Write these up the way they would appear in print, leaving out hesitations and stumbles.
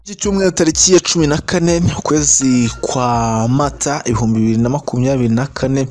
Iki cyumweru tariki ya 14 ukwezi kwa Mata 2024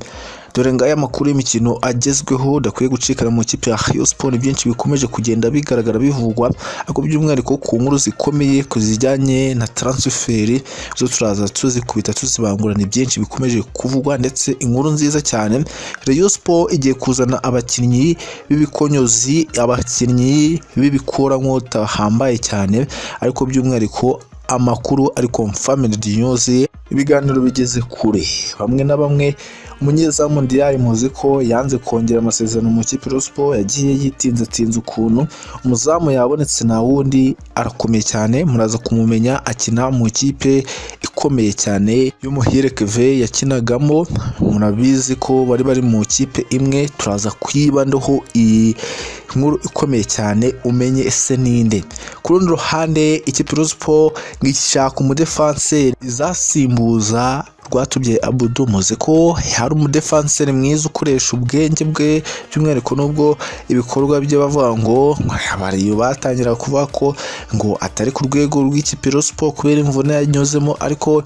dore ngaya amakuru y'imikino agezweho dakwiye gucikana mu kipe ya Rayon Sport. Byinshi bikomeje kugenda bigaragara bivugwa ako by'umwihariko ku nkuru zikomeye kuzijyanye na transfer zo turaza tuzikubita tuzibangurana. Byinshi bikomeje kuvugwa ndetse inkuru nziza cyane, Rayon Sport igiye kuzana abakinnyi b'ibikonyozi, abakinnyi b'ibikora nkota hambaye cyane, ariko by'umwihariko amakuru ari confirmed news. Ibiganiro bigeze kure, bamwe na bamwe umunyezamu Ndiaye muzi ko yanze kongera amasezerano mu kipe Rayon Sport, yagiye yitinze ukuntu umuzamu yabonetse na wundi arakomeye cyane, muraza kumumenya akina mu kipe ikomeye cyane y'umuhire Keve yakinagamo, murabizi ko bari mu kipe imwe. Turaza kwibandaho inkuru ikomeye cyane umenye ese ninde. Ku rundi ruhande ikipe Rayon Sport ngishaka umudefenseur izasimbuza Rwatubyaye Abudu, muzi ko hari umudefenseur mwiza ukoresha ubwenge bwe, by'umwihariko nubwo ibikorwa bye bavuga ngo abariyo batangira kuvuga ko ngo atari ku rwego rw'ikipe Rayon Sport kubera imvune yanyuzemo, ariko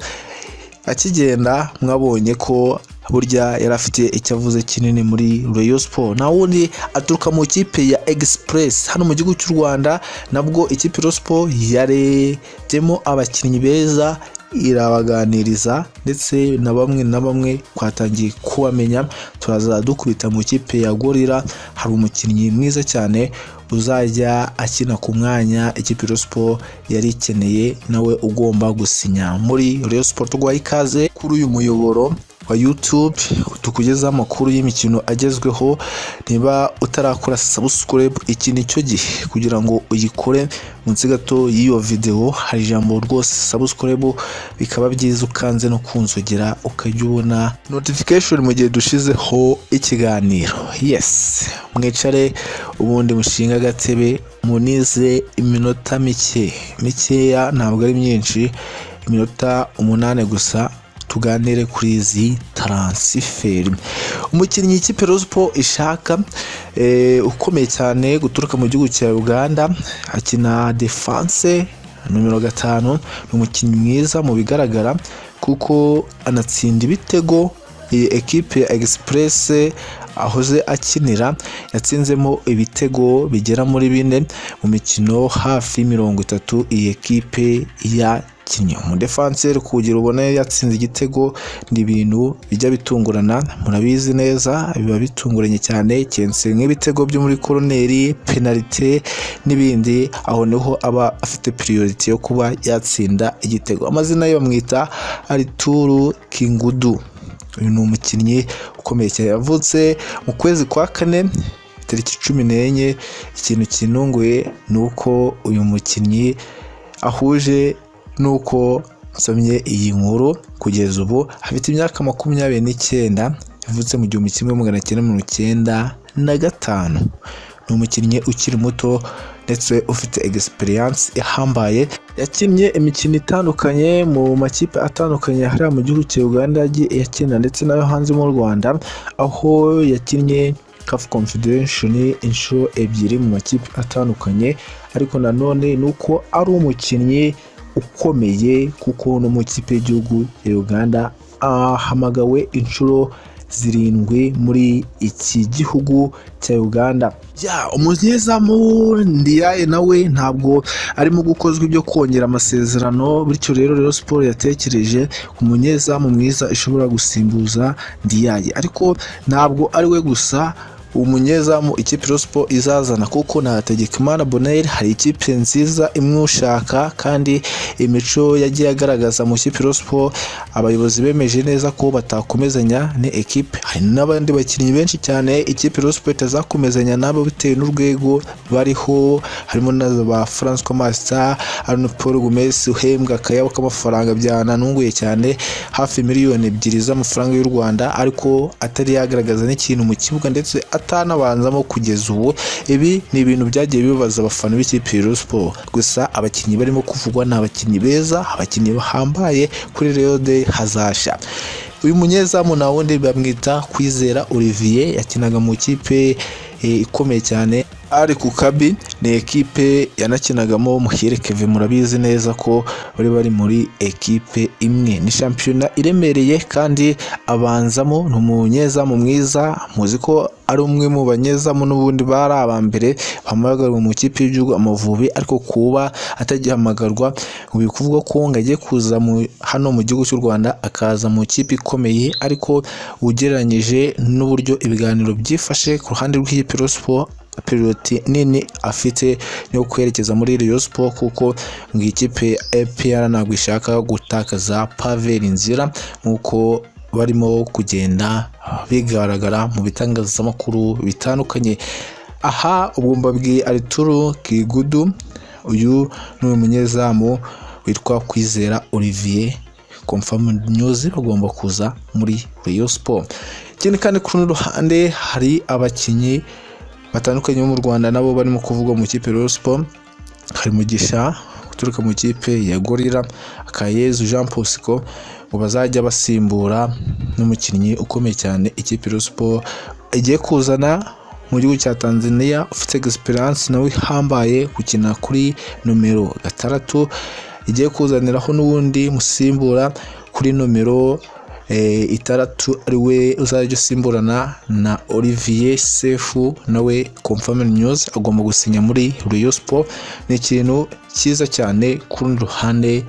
akigenda mwabonye ko burya yari afite icyo avuze kinini muri Rayon Sport. Na wundi aturuka mu kipe ya Express hano mu gihugu cy'u Rwanda, nabwo ikipe Rayon Sport yarebyemo abakinnyi beza irabaganiriza, ndetse na bamwe kwatangiye kubamenya. Turaza dukubita mu kipe ya Gorilla, hari umukinnyi mwiza cyane uzajya akina ku mwanya ikipe Rayon Sport yari ikeneye, nawe ugomba gusinya muri Rayon Sport. Tugwaye ikaze kuri uyu muyoboro wa YouTube tukugeza amakuru y'imikino agezweho. Niba utarakora subscribe, iki nicyo gihe kugira ngo uyikore. Munsi gato y'iyo video hari ijambo rwose subscribe, bikaba byiza ukanze no kunzogera ukajya ubona notification mu gihe dushizeho ikiganiro. Yes, mwicare ubundi mushinga gatebe munize iminota mikeya, ntabwo ari myinshi, iminota 8 gusa, tuganire kuri izi transfer. Umukinnyi ikipe Rayon Sport ishaka ukomeye cyane guturuka mu gihugu cya Uganda, akina defense numero 5. Ni umukinnyi mwiza mu bigaragara kuko anatsinda ibitego. Iyi ekipe ya Express ahoze akinira yatsinzemo ibitego bigera muri 4 mu mikino hafi 30 iyi ekipe ya kinyo. Umudefenseur kugira ubone yatsinze igitego ndi ibintu bijya bitungurana, murabizi neza biba bitunguranye cyane, kense nk'ibitego byo muri koroneri, penalty n'ibindi, aho niho aba afite priority yo kuba yatsinda igitego. Amazina ye bamwita Arituru Kingudu. Uyu ni umukinnyi ukomeye cyane, yavutse mu kwezi kwa 4 tariki 14. Ikintu kinunguye nuko uyu mukinnyi ahuje nuko nsomye iyi nkuru kugeza ubu afite imyaka 29, yavutse mu 1995. Ni umukinnyi ukiri muto ndetse ufite experience ihambaye, yakinnye imikino itandukanye mu makipe atandukanye hariya mu gihugu cya Uganda yakina, ndetse nayo hanze mu Rwanda, aho yakinnye CAF Confederation inshuro 2 mu makipe atandukanye. Ariko nanone nuko ari umukinnyi ukomeye kuko no mu kipe y'igihugu ya Uganda ahamagawe inshuro 7 muri iki gihugu cya Uganda. Umunyezamu Ndiaye nawe ntabwo arimo gukozwa ibyo kongera amasezerano, bityo rero Rayon Sport yatekereje ku munyezamu mwiza ishobora gusimbuza Ndiaye, ariko ntabwo ari we gusa umunyezamu ikipe Rayon Sport izazana, kuko na Hategekimana Bonheur hari ikipe nziza imwushaka, kandi imico yagiye agaragaza mu kipe Rayon Sport abayobozi bemeje neza ko batakomezanya ni ekipe. Hari n'abandi bakinnyi benshi cyane ikipe Rayon Sport itazakomezanya nabo bitewe n'urwego bariho, harimo na ba François Master, Arno Paul Gomez uhembwa akayabo k'amafaranga byananunguye cyane, hafi miliyoni 2 z'amafaranga y'u Rwanda, ariko atari yagaragaza n'ikintu mu kibuga ndetse atanabanzamo kugeza ubu. Ibi ni ibintu byagiye bibaza abafana b'ikipe Rayon Sport. Gusa abakinnyi barimo kuvugwa ni abakinnyi beza, abakinnyi bahambaye kuri Rayon de hazasha. Uyu munyezamu na wundi bamwita Kwizera Olivier, yakinaga mu kipe ikomeye cyane ari ku Kabi, ni ekipe yanakinagamo Muhire Kevin, murabizi neza ko bari muri ekipe imwe. Ni shampiyona iremereye kandi abanzamo n'umunyezamu mwiza, muzi ko ari umwe mu banyezamu n'ubundi bari abambere bamagarirwa mu kipe y'igihugu Amavubi, ariko kuba atagihamagarwa bikuvuga ko ngagiye kuza hano mu gihugu cy'u Rwanda akaza mu kipe ikomeye, ariko ugereranyije n'uburyo ibiganiro byifashe ku ruhande rw'ikipe Rayon Sport, periodi nini afite yo kwerekeza muri Rayon Sport, kuko ngo ikipe APR ntabwo ishaka gutakaza Pavel Nzira nk'uko barimo kugenda bigaragara mu bitangazamakuru bitandukanye. Aha ubwo mbabwiye Arturo Kigudu, uyu ni umunyezamu witwa Kwizera Olivier, confirmed news bagomba kuza muri Rayon Sport. Ikindi kandi ku rundi ruhande hari abakinnyi batandukanye bo mu Rwanda nabo barimo kuvugwa mu kipe Rayon Sport. Hari Mugisha uturuka mu kipe ya Gorilla, Akayezu Jean Bosco ngo bazajya basimbura n'umukinnyi ukomeye cyane ikipe Rayon Sport igiye kuzana mu gihugu cya Tanzania, ufite experience nawe hambaye gukina kuri nomero 6, igiye kuzaniraho n'ubundi musimbura kuri nomero 6 ariwe uzajya usimburana na Olivier Sefu, nawe confirmed news agomba gusinya muri Rayon Sport. Ni ikintu cyiza cyane ku rundi ruhande,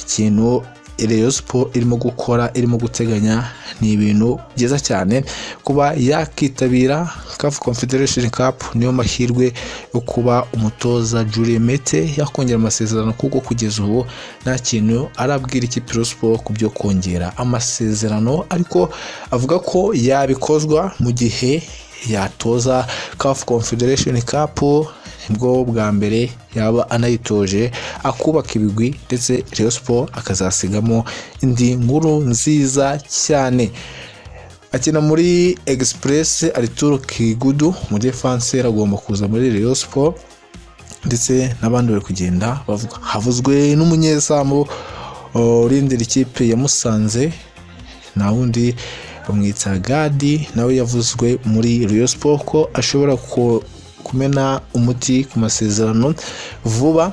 ikintu Rayon Sport irimo gukora, irimo guteganya, ni ibintu byiza cyane kuba yakitabira CAF Confederation Cup. Niyo mahirwe yo kuba umutoza Jules Mete yakongera amasezerano, kuko kugeza ubu nta kintu arabwira ikipe Rayon Sport ku byo kongera amasezerano, ariko avuga ko yabikozwa mu gihe yatoza CAF Confederation Cup, nibwo bwa mbere yaba anayitoje akubaka ibigwi, ndetse Rayon Sport akazasigamo indi nkuru nziza cyane. Akina muri Express Arturo Kigudu, mu defense agomba kuza muri Rayon Sport, ndetse n'abandi bari kugenda bavuga. Havuzwe n'umunyezamu urindira ikipe ya Musanze, na wundi bamwita Gadi, nawe yavuzwe muri Rayon Sport ko ashobora kumena umuti ku masezerano vuba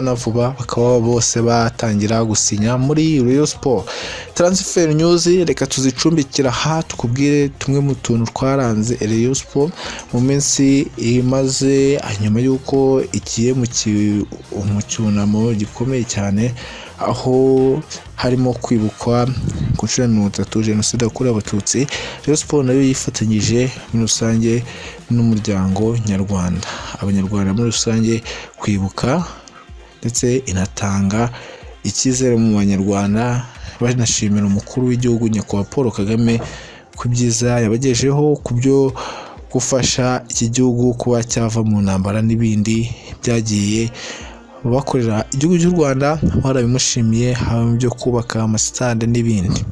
na vuba, bakaba bose batangira gusinya muri Rayon Sport. Tranfer news reka tuzicumbikira aha, tukubwire tumwe mu tuntu twaranze Rayon Sport mu minsi imaze, nyuma y'uko ikiye mu cyunamo gikomeye cyane, aho harimo kwibukwa ku nshuro ya 30 Jenoside yakorewe Abatutsi. Rayon Sport nayo yifatanyije muri rusange n'umuryango nyarwanda, abanyarwanda muri rusange kwibuka, ndetse inatanga icyizere mu banyarwanda, banashimira umukuru w'igihugu nyakubahwa Paul Kagame ku byiza yabagejeho, ku byo gufasha iki gihugu kuba cyava mu ntambara n'ibindi byagiye bakorera igihugu cy'u Rwanda. Barabimushimiye, haba mu byo kubaka amasitade n'ibindi.